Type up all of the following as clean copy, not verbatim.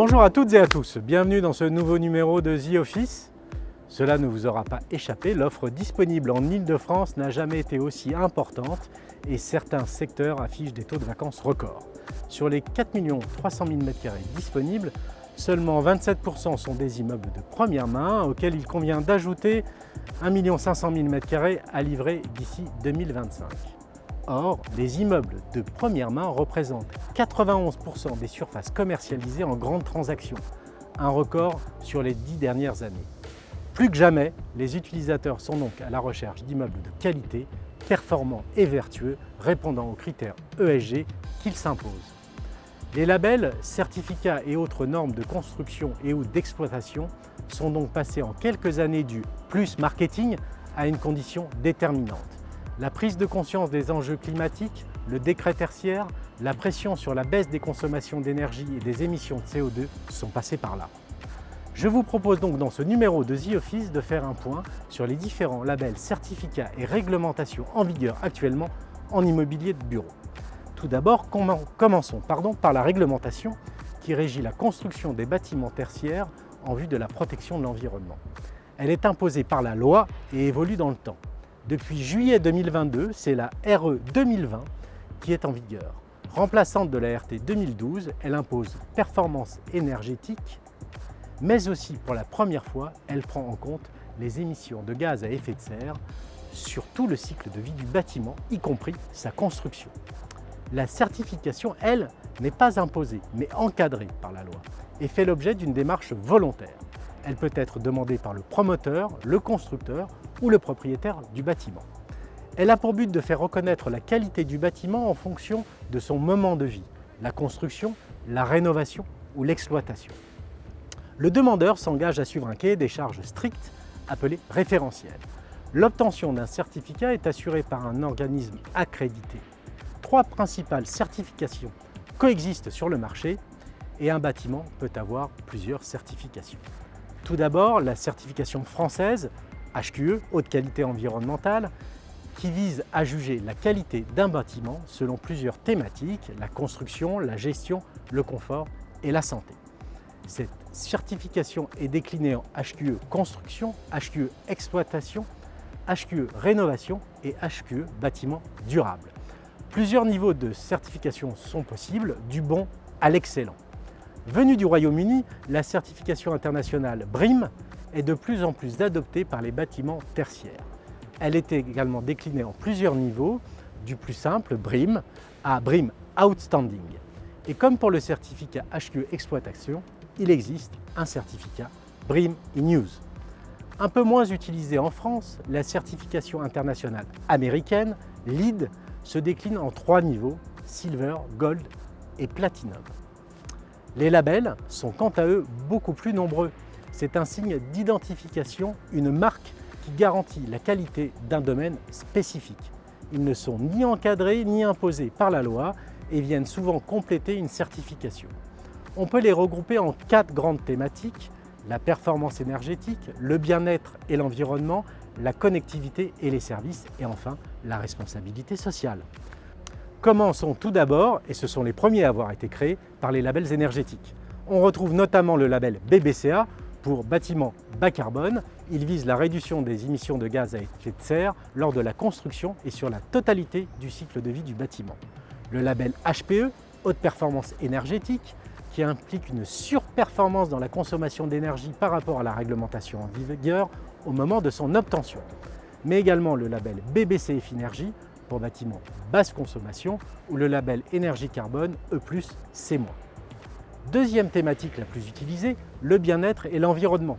Bonjour à toutes et à tous, bienvenue dans ce nouveau numéro de The Office. Cela ne vous aura pas échappé, l'offre disponible en Île-de-France n'a jamais été aussi importante et certains secteurs affichent des taux de vacances records. Sur les 4 300 000 m² disponibles, seulement 27% sont des immeubles de première main auxquels il convient d'ajouter 1 500 000 m² à livrer d'ici 2025. Or, les immeubles de première main représentent 91% des surfaces commercialisées en grandes transactions, un record sur les 10 dernières années. Plus que jamais, les utilisateurs sont donc à la recherche d'immeubles de qualité, performants et vertueux, répondant aux critères ESG qu'ils s'imposent. Les labels, certificats et autres normes de construction et ou d'exploitation sont donc passés en quelques années du plus marketing à une condition déterminante. La prise de conscience des enjeux climatiques, le décret tertiaire, la pression sur la baisse des consommations d'énergie et des émissions de CO2 sont passés par là. Je vous propose donc dans ce numéro de The Office de faire un point sur les différents labels, certificats et réglementations en vigueur actuellement en immobilier de bureau. Tout d'abord, commençons par la réglementation qui régit la construction des bâtiments tertiaires en vue de la protection de l'environnement. Elle est imposée par la loi et évolue dans le temps. Depuis juillet 2022, c'est la RE 2020 qui est en vigueur. Remplaçante de la RT 2012, elle impose performance énergétique, mais aussi pour la première fois, elle prend en compte les émissions de gaz à effet de serre sur tout le cycle de vie du bâtiment, y compris sa construction. La certification, elle, n'est pas imposée, mais encadrée par la loi et fait l'objet d'une démarche volontaire. Elle peut être demandée par le promoteur, le constructeur ou le propriétaire du bâtiment. Elle a pour but de faire reconnaître la qualité du bâtiment en fonction de son moment de vie, la construction, la rénovation ou l'exploitation. Le demandeur s'engage à suivre un cahier des charges strict appelé référentiel. L'obtention d'un certificat est assurée par un organisme accrédité. 3 principales certifications coexistent sur le marché et un bâtiment peut avoir plusieurs certifications. Tout d'abord, la certification française, HQE, haute qualité environnementale, qui vise à juger la qualité d'un bâtiment selon plusieurs thématiques, la construction, la gestion, le confort et la santé. Cette certification est déclinée en HQE construction, HQE exploitation, HQE rénovation et HQE bâtiment durable. Plusieurs niveaux de certification sont possibles, du bon à l'excellent. Venue du Royaume-Uni, la certification internationale BREEAM est de plus en plus adoptée par les bâtiments tertiaires. Elle est également déclinée en plusieurs niveaux, du plus simple BREEAM à BREEAM Outstanding. Et comme pour le certificat HQE Exploitation, il existe un certificat BREEAM In-Use. Un peu moins utilisée en France, la certification internationale américaine, LEED, se décline en 3 niveaux, Silver, Gold et Platinum. Les labels sont quant à eux beaucoup plus nombreux. C'est un signe d'identification, une marque qui garantit la qualité d'un domaine spécifique. Ils ne sont ni encadrés ni imposés par la loi et viennent souvent compléter une certification. On peut les regrouper en 4 grandes thématiques: la performance énergétique, le bien-être et l'environnement, la connectivité et les services et enfin la responsabilité sociale. Commençons tout d'abord, et ce sont les premiers à avoir été créés, par les labels énergétiques. On retrouve notamment le label BBCA pour bâtiment bas carbone. Il vise la réduction des émissions de gaz à effet de serre lors de la construction et sur la totalité du cycle de vie du bâtiment. Le label HPE, haute performance énergétique, qui implique une surperformance dans la consommation d'énergie par rapport à la réglementation en vigueur au moment de son obtention. Mais également le label BBCF Énergie pour bâtiments basse consommation ou le label énergie carbone E+, C-. Deuxième thématique la plus utilisée, le bien-être et l'environnement,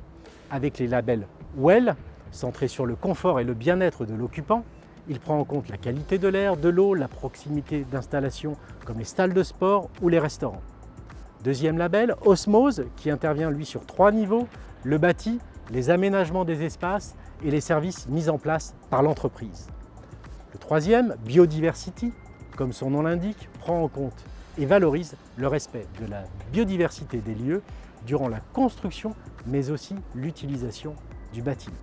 avec les labels WELL, centrés sur le confort et le bien-être de l'occupant. Il prend en compte la qualité de l'air, de l'eau, la proximité d'installations comme les salles de sport ou les restaurants. Deuxième label, Osmose, qui intervient lui sur 3 niveaux, le bâti, les aménagements des espaces et les services mis en place par l'entreprise. Le troisième, Biodiversity, comme son nom l'indique, prend en compte et valorise le respect de la biodiversité des lieux durant la construction, mais aussi l'utilisation du bâtiment.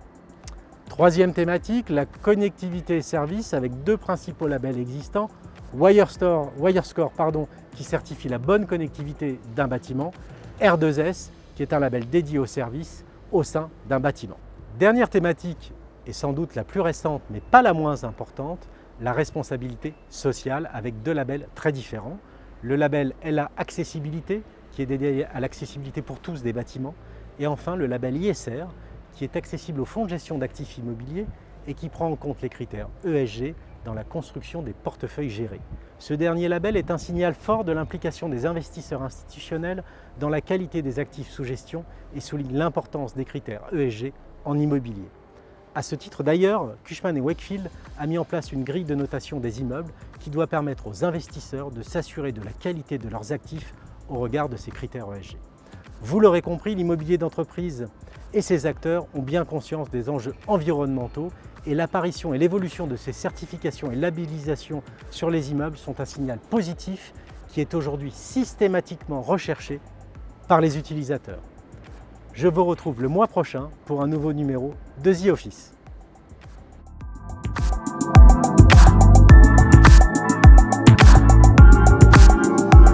Troisième thématique, la connectivité et services avec 2 principaux labels existants, Wirescore qui certifie la bonne connectivité d'un bâtiment R2S, qui est un label dédié au service au sein d'un bâtiment. Dernière thématique, et sans doute la plus récente, mais pas la moins importante, la responsabilité sociale avec deux labels très différents. Le label LA Accessibilité, qui est dédié à l'accessibilité pour tous des bâtiments, et enfin le label ISR, qui est accessible au fonds de gestion d'actifs immobiliers et qui prend en compte les critères ESG dans la construction des portefeuilles gérés. Ce dernier label est un signal fort de l'implication des investisseurs institutionnels dans la qualité des actifs sous gestion et souligne l'importance des critères ESG en immobilier. À ce titre d'ailleurs, Cushman & Wakefield a mis en place une grille de notation des immeubles qui doit permettre aux investisseurs de s'assurer de la qualité de leurs actifs au regard de ces critères ESG. Vous l'aurez compris, l'immobilier d'entreprise et ses acteurs ont bien conscience des enjeux environnementaux et l'apparition et l'évolution de ces certifications et labellisations sur les immeubles sont un signal positif qui est aujourd'hui systématiquement recherché par les utilisateurs. Je vous retrouve le mois prochain pour un nouveau numéro de The Office.